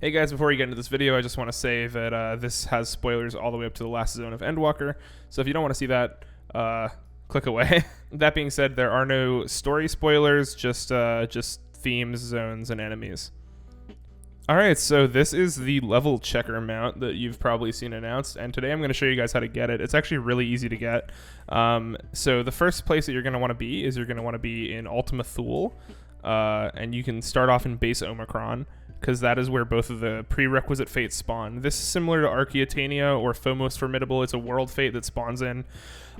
Hey guys, before we get into this video, I just want to say that this has spoilers all the way up to the last zone of Endwalker, so if you don't want to see that, click away. That being said, there are no story spoilers, just themes, zones, and enemies. Alright, so this is the level checker mount that you've probably seen announced, and today I'm going to show you guys how to get it. It's actually really easy to get. So the first place that you're going to want to be is you're going to want to be in Ultima Thule, and you can start off in base Omicron, because that is where both of the prerequisite fates spawn. This is similar to Archaeotania or Phomos Formidable. It's a world fate that spawns in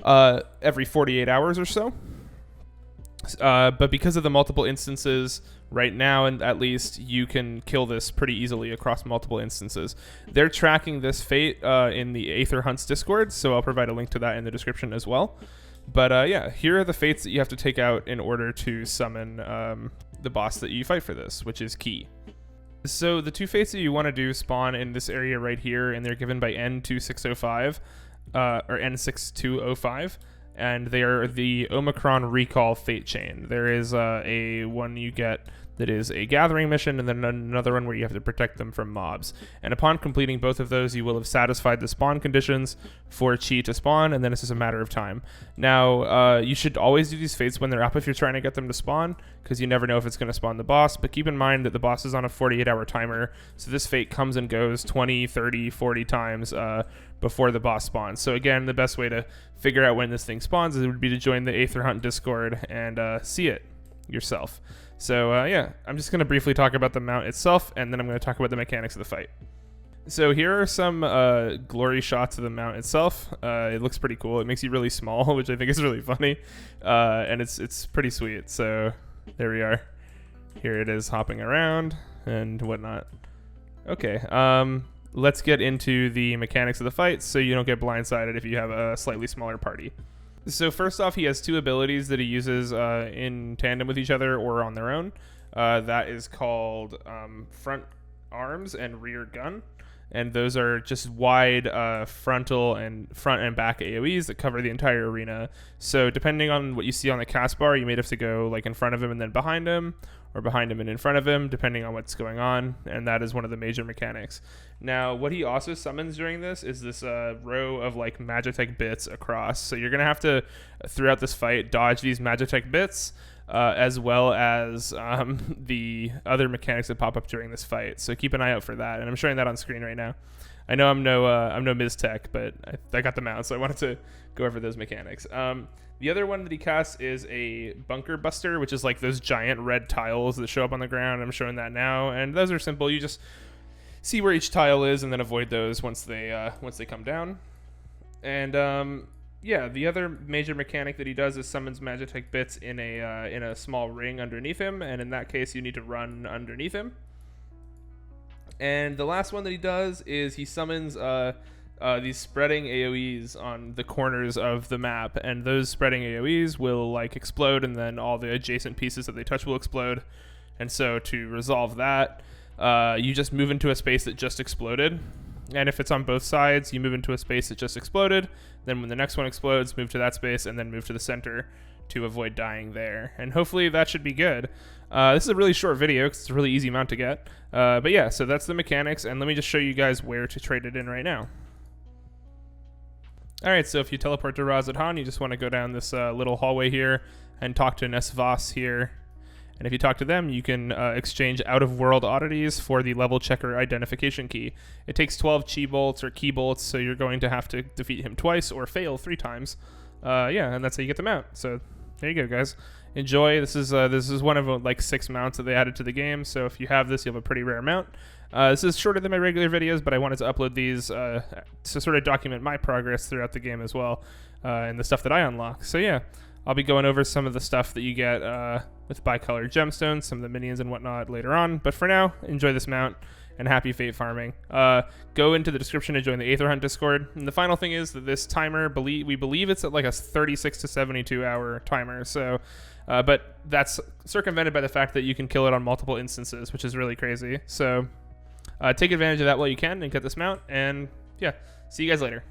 every 48 hours or so. But because of the multiple instances right now, and at least, you can kill this pretty easily across multiple instances. They're tracking this fate in the Aether Hunts Discord, so I'll provide a link to that in the description as well. But yeah, here are the fates that you have to take out in order to summon the boss that you fight for this, which is key. So the two fates that you want to do spawn in this area right here, and they're given by N2605 or N6205, and they are the Omicron Recall Fate Chain. There is a one you get that is a gathering mission, and then another one where you have to protect them from mobs. And upon completing both of those, you will have satisfied the spawn conditions for Chi to spawn, and then it's just a matter of time. Now, you should always do these fates when they're up if you're trying to get them to spawn, because you never know if it's going to spawn the boss. But keep in mind that the boss is on a 48-hour timer, so this fate comes and goes 20, 30, 40 times before the boss spawns. So again, the best way to figure out when this thing spawns would be to join the Aether Hunt Discord and see it yourself. So yeah, I'm just going to briefly talk about the mount itself, and then I'm going to talk about the mechanics of the fight. So here are some glory shots of the mount itself. It looks pretty cool. It makes you really small, which I think is really funny, and it's pretty sweet. So there we are. Here it is hopping around and whatnot. Okay, let's get into the mechanics of the fight so you don't get blindsided if you have a slightly smaller party. So first off, he has two abilities that he uses in tandem with each other or on their own. That is called front arms and rear gun. And those are just wide front and back AoEs that cover the entire arena. So depending on what you see on the cast bar, you may have to go like in front of him and then behind him, or behind him and in front of him, depending on what's going on. And that is one of the major mechanics. Now, what he also summons during this is this row of like Magitech bits across. So you're gonna have to, throughout this fight, dodge these Magitech bits, as well as the other mechanics that pop up during this fight. So keep an eye out for that, and I'm showing that on screen right now. I know I'm no Ms. Tech, but I got them out, so I wanted to go over those mechanics. The other one that he casts is a Bunker Buster, which is like those giant red tiles that show up on the ground. I'm showing that now, and those are simple. You just see where each tile is, and then avoid those once they come down. And yeah, the other major mechanic that he does is summons Magitech bits in a small ring underneath him, and in that case, you need to run underneath him. And the last one that he does is he summons these spreading AoEs on the corners of the map, and those spreading AoEs will like explode, and then all the adjacent pieces that they touch will explode. And so to resolve that, you just move into a space that just exploded. And if it's on both sides, you move into a space that just exploded. Then when the next one explodes, move to that space, and then move to the center to avoid dying there. And hopefully that should be good. This is a really short video because it's a really easy mount to get. But yeah, so that's the mechanics, and let me just show you guys where to trade it in right now. Alright, so if you teleport to Razadhan, you just want to go down this little hallway here and talk to Nesvas here. And if you talk to them, you can exchange out-of-world oddities for the level checker identification key. It takes 12 chi bolts or key bolts, so you're going to have to defeat him twice or fail 3 times. Yeah, and that's how you get them out. So there you go, guys. Enjoy. This is one of like 6 mounts that they added to the game. So if you have this, you have a pretty rare mount. This is shorter than my regular videos, but I wanted to upload these to sort of document my progress throughout the game as well, and the stuff that I unlock. So yeah, I'll be going over some of the stuff that you get with bicolored gemstones, some of the minions and whatnot later on. But for now, enjoy this mount and happy fate farming. Go into the description to join the Aether Hunt Discord. And the final thing is that this timer, we believe it's at like a 36 to 72 hour timer. So, but that's circumvented by the fact that you can kill it on multiple instances, which is really crazy. So take advantage of that while you can and get this mount. And yeah, see you guys later.